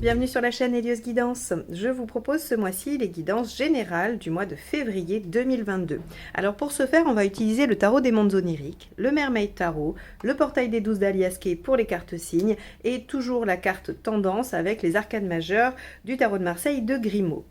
bienvenue sur la chaîne Hélios Guidance. Je vous propose ce mois-ci les guidances générales du mois de février 2022. Alors pour ce faire, on va utiliser le tarot des mondes oniriques, le Mermaid Tarot, le portail des 12 d'Aliaské pour les cartes signes et toujours la carte tendance avec les arcanes majeures du tarot de Marseille de Grimaud.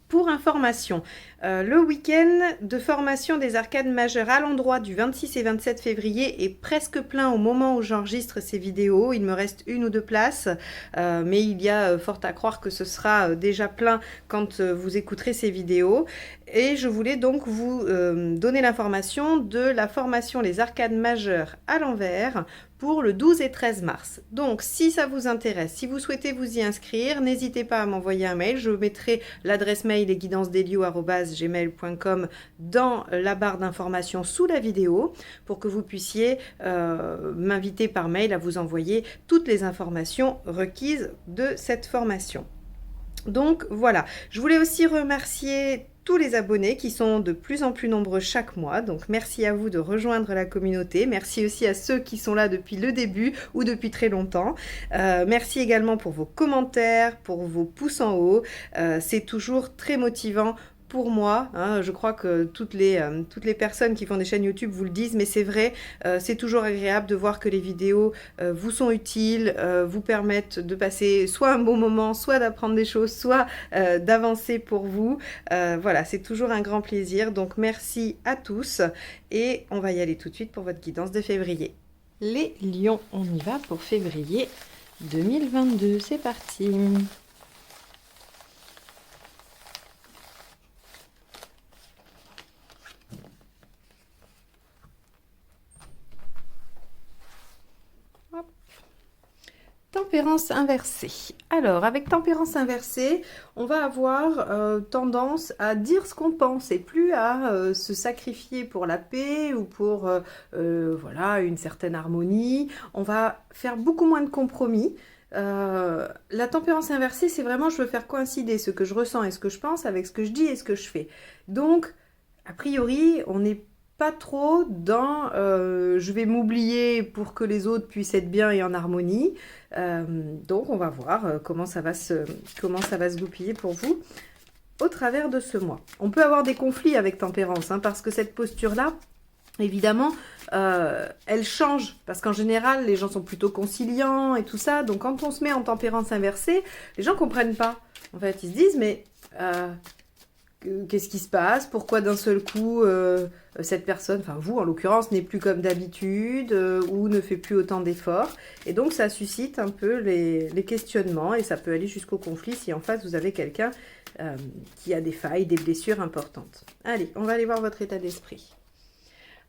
Pour information, le week-end de formation des arcanes majeures à l'endroit du 26 et 27 février est presque plein au moment où j'enregistre ces vidéos. Il me reste 1 ou 2 places, mais il y a fort à croire que ce sera déjà plein quand vous écouterez ces vidéos. Et je voulais donc vous donner l'information de la formation Les Arcanes Majeures à l'envers pour le 12 et 13 mars. Donc, si ça vous intéresse, si vous souhaitez vous y inscrire, n'hésitez pas à m'envoyer un mail. Je mettrai l'adresse mail lesguidancesdelio@gmail.com dans la barre d'informations sous la vidéo pour que vous puissiez m'inviter par mail à vous envoyer toutes les informations requises de cette formation. Donc, voilà. Je voulais aussi remercier tous les abonnés qui sont de plus en plus nombreux chaque mois. Donc merci à vous de rejoindre la communauté. Merci aussi à ceux qui sont là depuis le début ou depuis très longtemps. Merci également pour vos commentaires, pour vos pouces en haut. C'est toujours très motivant pour moi, hein. Je crois que toutes les personnes qui font des chaînes YouTube vous le disent, mais c'est vrai, c'est toujours agréable de voir que les vidéos vous sont utiles, vous permettent de passer soit un bon moment, soit d'apprendre des choses, soit d'avancer pour vous. Voilà, c'est toujours un grand plaisir, donc merci à tous et on va y aller tout de suite pour votre guidance de février. Les lions, on y va pour février 2022, c'est parti. Tempérance inversée. Alors, avec tempérance inversée, on va avoir tendance à dire ce qu'on pense et plus à se sacrifier pour la paix ou pour voilà, une certaine harmonie. On va faire beaucoup moins de compromis. La tempérance inversée, c'est vraiment je veux faire coïncider ce que je ressens et ce que je pense avec ce que je dis et ce que je fais. Donc, a priori, on n'est pas trop dans je vais m'oublier pour que les autres puissent être bien et en harmonie. Donc on va voir comment ça va se goupiller pour vous au travers de ce mois. On peut avoir des conflits avec tempérance, hein, parce que cette posture-là, évidemment, elle change, parce qu'en général, les gens sont plutôt conciliants et tout ça. Donc quand on se met en tempérance inversée, les gens ne comprennent pas. En fait, ils se disent, mais qu'est-ce qui se passe? Pourquoi d'un seul coup cette personne, enfin vous en l'occurrence, n'est plus comme d'habitude ou ne fait plus autant d'efforts? Et donc ça suscite un peu les questionnements et ça peut aller jusqu'au conflit si en face vous avez quelqu'un qui a des failles, des blessures importantes. Allez, on va aller voir votre état d'esprit.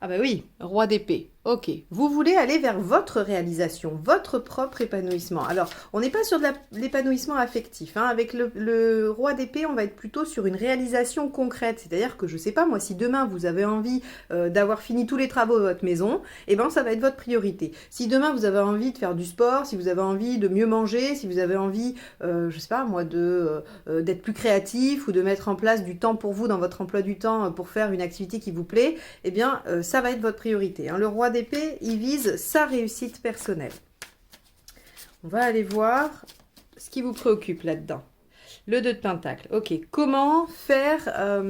Ah bah oui, roi d'épée. Ok, vous voulez aller vers votre réalisation, votre propre épanouissement. Alors, on n'est pas sur de l'épanouissement affectif, hein. Avec le roi d'épée, on va être plutôt sur une réalisation concrète. C'est-à-dire que, je sais pas, moi, si demain, vous avez envie d'avoir fini tous les travaux de votre maison, eh ben, ça va être votre priorité. Si demain, vous avez envie de faire du sport, si vous avez envie de mieux manger, si vous avez envie, je sais pas, moi, d'être plus créatif ou de mettre en place du temps pour vous dans votre emploi du temps pour faire une activité qui vous plaît, eh bien, ça va être votre priorité, hein. Le roi d'épée, il vise sa réussite personnelle. On va aller voir ce qui vous préoccupe là-dedans. Le 2 de Pentacle. Ok, comment faire...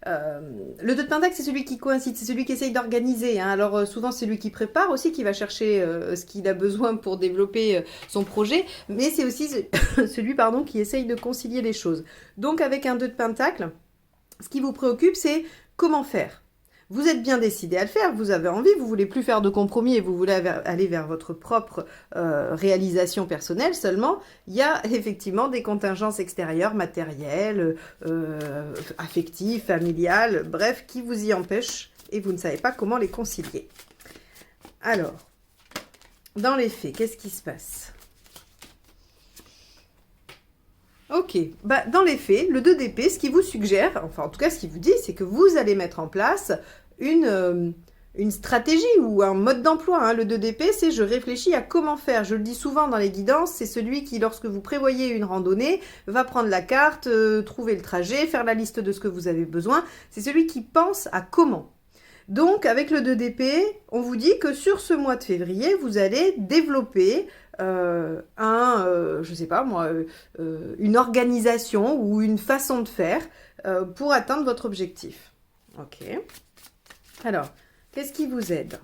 le 2 de Pentacle, c'est celui qui coïncide, c'est celui qui essaye d'organiser, hein. Alors souvent, c'est lui qui prépare aussi, qui va chercher ce qu'il a besoin pour développer son projet, mais c'est aussi celui qui essaye de concilier les choses. Donc avec un 2 de Pentacle, ce qui vous préoccupe, c'est comment faire. Vous êtes bien décidé à le faire, vous avez envie, vous voulez plus faire de compromis et vous voulez aller vers votre propre réalisation personnelle. Seulement, il y a effectivement des contingences extérieures, matérielles, affectives, familiales, bref, qui vous y empêchent et vous ne savez pas comment les concilier. Alors, dans les faits, qu'est-ce qui se passe ? Ok, bah, dans les faits, le 2 d'épée, ce qui vous suggère, enfin en tout cas ce qu'il vous dit, c'est que vous allez mettre en place une stratégie ou un mode d'emploi, hein. Le 2 d'épée, c'est je réfléchis à comment faire. Je le dis souvent dans les guidances, c'est celui qui, lorsque vous prévoyez une randonnée, va prendre la carte, trouver le trajet, faire la liste de ce que vous avez besoin. C'est celui qui pense à comment. Donc, avec le 2 d'épée, on vous dit que sur ce mois de février, vous allez développer je sais pas moi, une organisation ou une façon de faire pour atteindre votre objectif. Ok. Alors, qu'est-ce qui vous aide?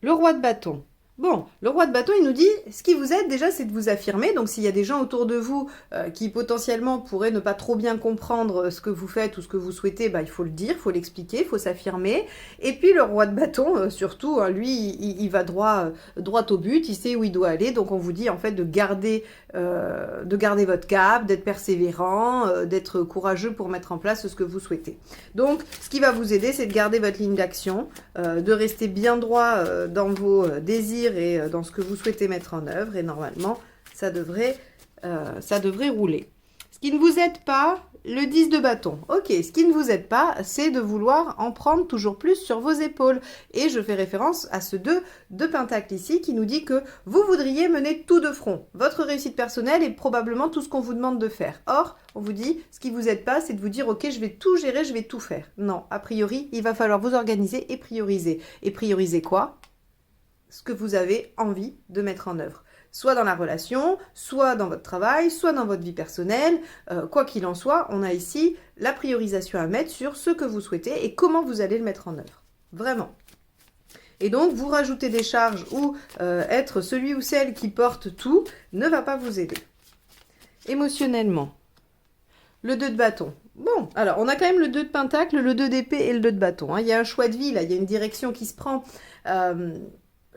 Le roi de bâton. Bon, le roi de bâton, il nous dit, ce qui vous aide déjà, c'est de vous affirmer. Donc, s'il y a des gens autour de vous qui potentiellement pourraient ne pas trop bien comprendre ce que vous faites ou ce que vous souhaitez, bah, il faut le dire, il faut l'expliquer, il faut s'affirmer. Et puis, le roi de bâton, surtout, hein, lui, il va droit au but, il sait où il doit aller. Donc, on vous dit, en fait, de garder votre cap, d'être persévérant, d'être courageux pour mettre en place ce que vous souhaitez. Donc, ce qui va vous aider, c'est de garder votre ligne d'action, de rester bien droit dans vos désirs et dans ce que vous souhaitez mettre en œuvre. Et normalement, ça devrait rouler. Ce qui ne vous aide pas, le 10 de bâton. Ok, ce qui ne vous aide pas, c'est de vouloir en prendre toujours plus sur vos épaules. Et je fais référence à ce 2 de pentacle ici qui nous dit que vous voudriez mener tout de front. Votre réussite personnelle est probablement tout ce qu'on vous demande de faire. Or, on vous dit, ce qui ne vous aide pas, c'est de vous dire, ok, je vais tout gérer, je vais tout faire. Non, a priori, il va falloir vous organiser et prioriser. Et prioriser quoi? Ce que vous avez envie de mettre en œuvre. Soit dans la relation, soit dans votre travail, soit dans votre vie personnelle. Quoi qu'il en soit, on a ici la priorisation à mettre sur ce que vous souhaitez et comment vous allez le mettre en œuvre. Vraiment. Et donc, vous rajoutez des charges ou être celui ou celle qui porte tout ne va pas vous aider. Émotionnellement. Le 2 de bâton. Bon, alors, on a quand même le 2 de pentacle, le 2 d'épée et le 2 de bâton. Hein. Il y a un choix de vie, là, il y a une direction qui se prend.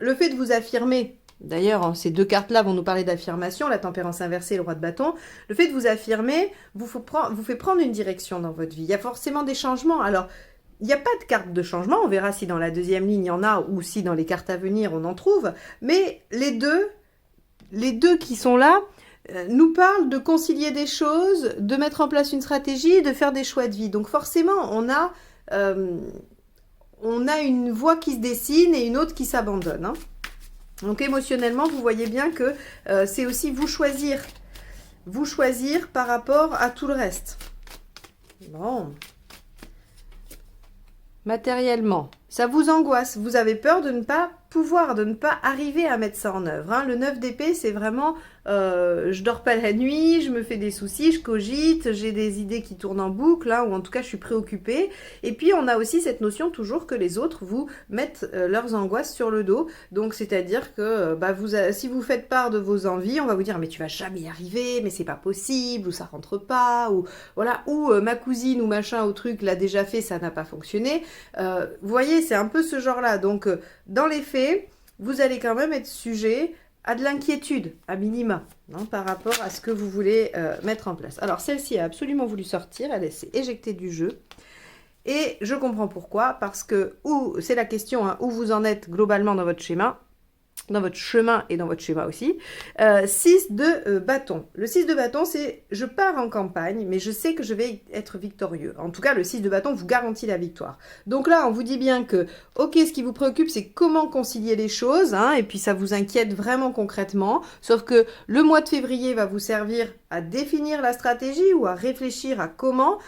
Le fait de vous affirmer, d'ailleurs, ces deux cartes-là vont nous parler d'affirmation, la tempérance inversée et le roi de bâton. Le fait de vous affirmer vous fait prendre une direction dans votre vie. Il y a forcément des changements. Alors, il n'y a pas de carte de changement. On verra si dans la deuxième ligne, il y en a ou si dans les cartes à venir, on en trouve. Mais les deux qui sont là nous parlent de concilier des choses, de mettre en place une stratégie, de faire des choix de vie. Donc forcément, on a une voie qui se dessine et une autre qui s'abandonne. Hein. Donc émotionnellement, vous voyez bien que c'est aussi vous choisir par rapport à tout le reste. Bon. Matériellement, ça vous angoisse, vous avez peur de ne pas pouvoir, de ne pas arriver à mettre ça en œuvre. Hein. Le 9 d'épée, c'est vraiment, je dors pas la nuit, je me fais des soucis, je cogite, j'ai des idées qui tournent en boucle, hein, ou en tout cas je suis préoccupée. Et puis on a aussi cette notion toujours que les autres vous mettent leurs angoisses sur le dos. Donc c'est-à-dire que si vous faites part de vos envies, on va vous dire mais tu vas jamais y arriver, mais c'est pas possible, ou ça rentre pas, ou voilà, ou ma cousine ou machin ou truc l'a déjà fait, ça n'a pas fonctionné. Vous voyez, c'est un peu ce genre-là. Donc dans les faits, vous allez quand même être sujet à de l'inquiétude, à minima, hein, par rapport à ce que vous voulez mettre en place. Alors, celle-ci a absolument voulu sortir, elle s'est éjectée du jeu. Et je comprends pourquoi, parce que c'est la question, hein, où vous en êtes globalement dans votre schéma, dans votre chemin et dans votre schéma aussi. 6 de bâton. Le 6 de bâton, c'est je pars en campagne, mais je sais que je vais être victorieux. En tout cas, le 6 de bâton vous garantit la victoire. Donc là, on vous dit bien que, ok, ce qui vous préoccupe, c'est comment concilier les choses, hein, et puis ça vous inquiète vraiment concrètement. Sauf que le mois de février va vous servir à définir la stratégie ou à réfléchir à comment.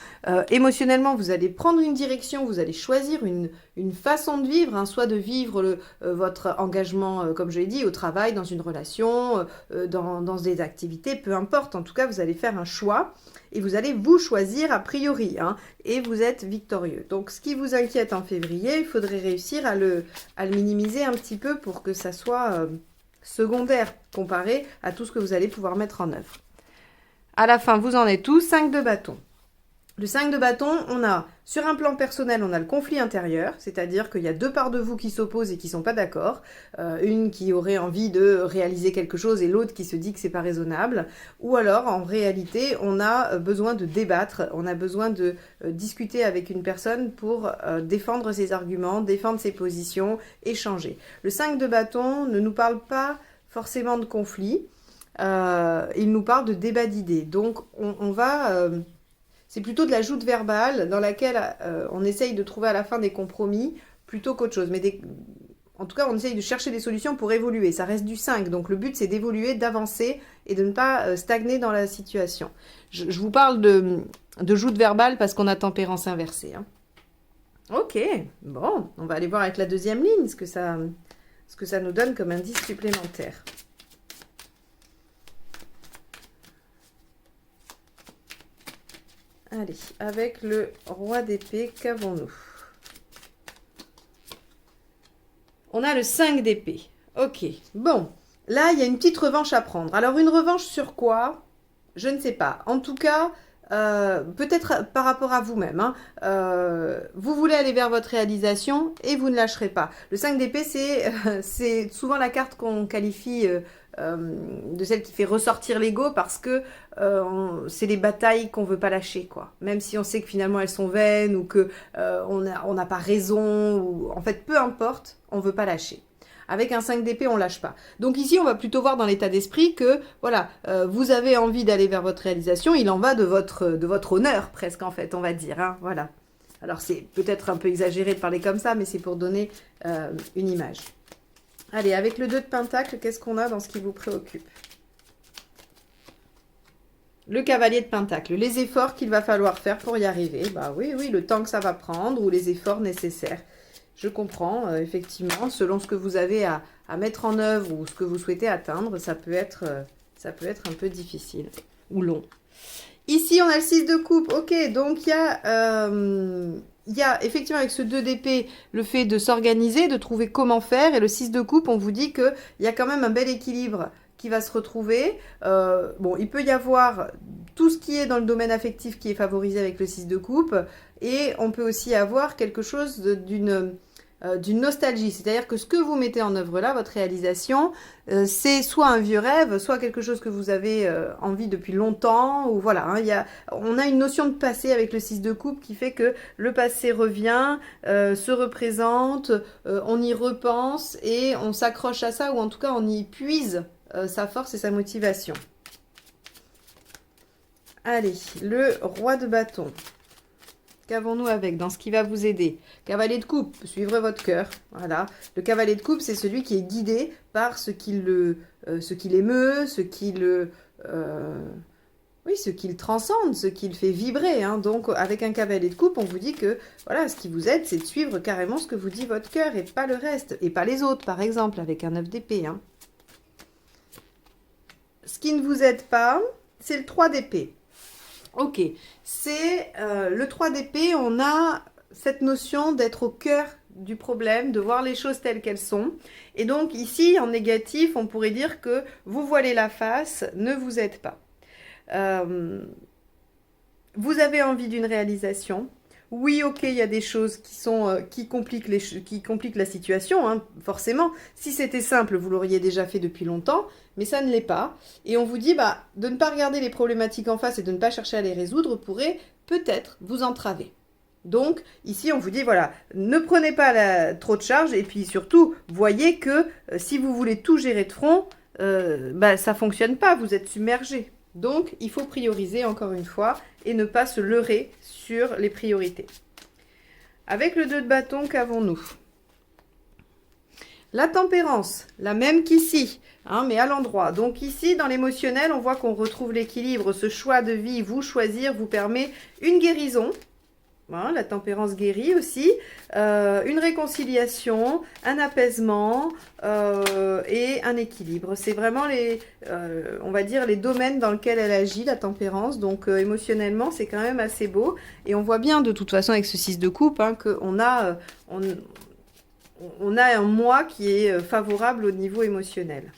Émotionnellement, vous allez prendre une direction, vous allez choisir une façon de vivre, hein, soit de vivre votre engagement, comme je l'ai dit, au travail, dans une relation, dans des activités, peu importe. En tout cas, vous allez faire un choix et vous allez vous choisir a priori, hein, et vous êtes victorieux. Donc, ce qui vous inquiète en février, il faudrait réussir à le minimiser un petit peu pour que ça soit secondaire comparé à tout ce que vous allez pouvoir mettre en œuvre. À la fin, vous en êtes tous, 5 de bâton. Le 5 de bâton, on a, sur un plan personnel, on a le conflit intérieur, c'est-à-dire qu'il y a deux parts de vous qui s'opposent et qui ne sont pas d'accord. Une qui aurait envie de réaliser quelque chose et l'autre qui se dit que c'est pas raisonnable. Ou alors, en réalité, on a besoin de débattre, on a besoin de discuter avec une personne pour défendre ses arguments, défendre ses positions, échanger. Le 5 de bâton ne nous parle pas forcément de conflit, il nous parle de débat d'idées. Donc, on va... c'est plutôt de la joute verbale dans laquelle on essaye de trouver à la fin des compromis plutôt qu'autre chose. Mais en tout cas, on essaye de chercher des solutions pour évoluer. Ça reste du 5, donc le but, c'est d'évoluer, d'avancer et de ne pas stagner dans la situation. Je vous parle de joute verbale parce qu'on a tempérance inversée. Hein. Ok, bon, on va aller voir avec la deuxième ligne ce que ça nous donne comme indice supplémentaire. Allez, avec le roi d'épée, qu'avons-nous? On a le 5 d'épée. Ok, bon. Là, il y a une petite revanche à prendre. Alors, une revanche sur quoi? Je ne sais pas. En tout cas, peut-être par rapport à vous-même. Hein. Vous voulez aller vers votre réalisation et vous ne lâcherez pas. Le 5 d'épée, c'est souvent la carte qu'on qualifie de celle qui fait ressortir l'ego parce que c'est les batailles qu'on veut pas lâcher, quoi. Même si on sait que finalement elles sont vaines ou que on n'a pas raison, ou en fait peu importe, on veut pas lâcher. Avec un 5 d'épée, on lâche pas. Donc ici, on va plutôt voir dans l'état d'esprit que, voilà, vous avez envie d'aller vers votre réalisation, il en va de votre honneur, presque, en fait, on va dire. Hein, voilà. Alors, c'est peut-être un peu exagéré de parler comme ça, mais c'est pour donner une image. Allez, avec le 2 de Pentacle, qu'est-ce qu'on a dans ce qui vous préoccupe? Le cavalier de Pentacle, les efforts qu'il va falloir faire pour y arriver. Bah oui, le temps que ça va prendre ou les efforts nécessaires. Je comprends, effectivement, selon ce que vous avez à mettre en œuvre ou ce que vous souhaitez atteindre, ça peut être un peu difficile ou long. Ici, on a le 6 de coupe. Ok, donc il y a effectivement avec ce 2 d'épée le fait de s'organiser, de trouver comment faire. Et le 6 de coupe, on vous dit qu'il y a quand même un bel équilibre qui va se retrouver. Bon, il peut y avoir tout ce qui est dans le domaine affectif qui est favorisé avec le 6 de coupe. Et on peut aussi avoir quelque chose d'une nostalgie. C'est-à-dire que ce que vous mettez en œuvre là, votre réalisation, c'est soit un vieux rêve, soit quelque chose que vous avez envie depuis longtemps. Ou voilà, hein, on a une notion de passé avec le 6 de coupe qui fait que le passé revient, se représente, on y repense et on s'accroche à ça, ou en tout cas on y puise sa force et sa motivation. Allez, le roi de bâton. Qu'avons-nous avec dans ce qui va vous aider? Cavalier de coupe, suivrez votre cœur. Voilà. Le cavalier de coupe, c'est celui qui est guidé par ce qui l'émeut, ce qui le transcende, ce qui le fait vibrer. Hein. Donc, avec un cavalier de coupe, on vous dit que voilà, ce qui vous aide, c'est de suivre carrément ce que vous dit votre cœur et pas le reste. Et pas les autres, par exemple, avec un 9 d'épée. Hein. Ce qui ne vous aide pas, c'est le 3 d'épée. Ok, c'est le 3 d'épée, on a cette notion d'être au cœur du problème, de voir les choses telles qu'elles sont. Et donc ici, en négatif, on pourrait dire que vous voilez la face, ne vous aide pas. Vous avez envie d'une réalisation. Oui, ok, il y a des choses qui compliquent la situation, hein, forcément. Si c'était simple, vous l'auriez déjà fait depuis longtemps, mais ça ne l'est pas. Et on vous dit de ne pas regarder les problématiques en face et de ne pas chercher à les résoudre pourrait peut-être vous entraver. Donc, ici, on vous dit, voilà, ne prenez pas trop de charge et puis surtout, voyez que si vous voulez tout gérer de front, ça ne fonctionne pas, vous êtes submergé. Donc, il faut prioriser encore une fois et ne pas se leurrer sur les priorités. Avec le 2 de bâton, qu'avons-nous? La tempérance, la même qu'ici, hein, mais à l'endroit. Donc ici, dans l'émotionnel, on voit qu'on retrouve l'équilibre. Ce choix de vie, vous choisir, vous permet une guérison. Voilà, la tempérance guérit aussi, une réconciliation, un apaisement et un équilibre. C'est vraiment on va dire, les domaines dans lesquels elle agit, la tempérance. Donc émotionnellement, c'est quand même assez beau. Et on voit bien de toute façon avec ce 6 de coupe hein, qu'on a, on a un moi qui est favorable au niveau émotionnel.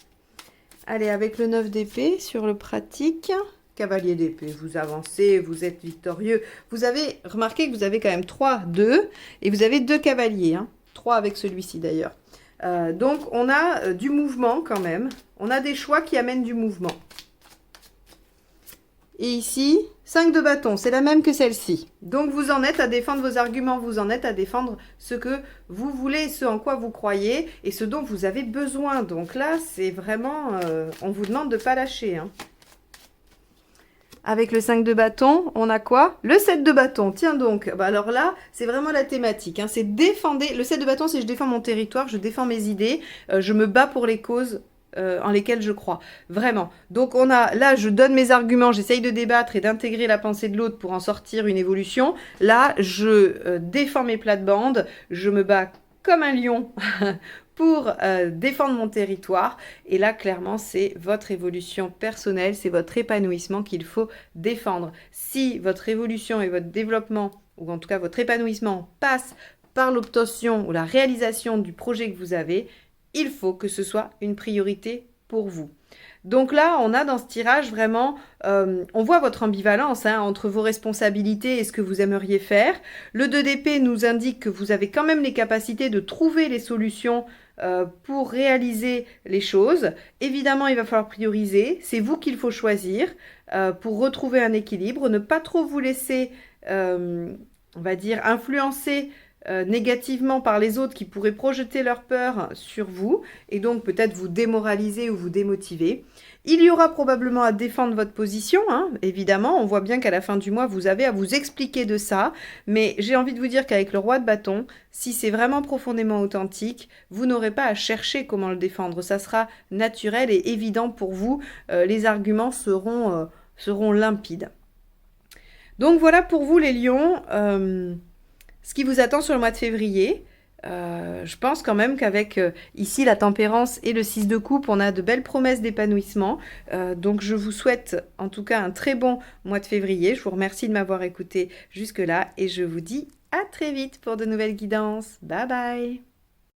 Allez, avec le 9 d'épée sur le pratique... Cavalier d'épée, vous avancez, vous êtes victorieux. Vous avez remarqué que vous avez quand même 3, 2, et vous avez 2 cavaliers, hein, 3 avec celui-ci d'ailleurs. Donc on a du mouvement quand même, on a des choix qui amènent du mouvement. Et ici, 5 de bâton, c'est la même que celle-ci. Donc vous en êtes à défendre vos arguments, vous en êtes à défendre ce que vous voulez, ce en quoi vous croyez, et ce dont vous avez besoin. Donc là, c'est vraiment, on vous demande de ne pas lâcher, hein. avec le 5 de bâton, on a quoi? Le 7 de bâton. Tiens donc, bah alors là, c'est vraiment la thématique. Hein. C'est défendre. Le 7 de bâton, c'est je défends mon territoire, je défends mes idées, je me bats pour les causes en lesquelles je crois. Vraiment. Donc on a, là, je donne mes arguments, j'essaye de débattre et d'intégrer la pensée de l'autre pour en sortir une évolution. Là, je défends mes plates-bandes, je me bats comme un lion pour défendre mon territoire. Et là, clairement, c'est votre évolution personnelle, c'est votre épanouissement qu'il faut défendre. Si votre évolution et votre développement, ou en tout cas votre épanouissement, passe par l'obtention ou la réalisation du projet que vous avez, il faut que ce soit une priorité pour vous. Donc là, on a dans ce tirage vraiment, on voit votre ambivalence hein, entre vos responsabilités et ce que vous aimeriez faire. Le 2 d'épée nous indique que vous avez quand même les capacités de trouver les solutions pour réaliser les choses. Évidemment, il va falloir prioriser. C'est vous qu'il faut choisir pour retrouver un équilibre. Ne pas trop vous laisser, on va dire, influencer négativement par les autres qui pourraient projeter leur peur sur vous et donc peut-être vous démoraliser ou vous démotiver. Il y aura probablement à défendre votre position, hein, évidemment. On voit bien qu'à la fin du mois, vous avez à vous expliquer de ça. Mais j'ai envie de vous dire qu'avec le roi de bâton, si c'est vraiment profondément authentique, vous n'aurez pas à chercher comment le défendre. Ça sera naturel et évident pour vous. Les arguments seront limpides. Donc voilà pour vous les lions. Ce qui vous attend sur le mois de février, je pense quand même qu'avec ici la tempérance et le 6 de coupe, on a de belles promesses d'épanouissement. Donc je vous souhaite en tout cas un très bon mois de février. Je vous remercie de m'avoir écouté jusque-là et je vous dis à très vite pour de nouvelles guidances. Bye bye!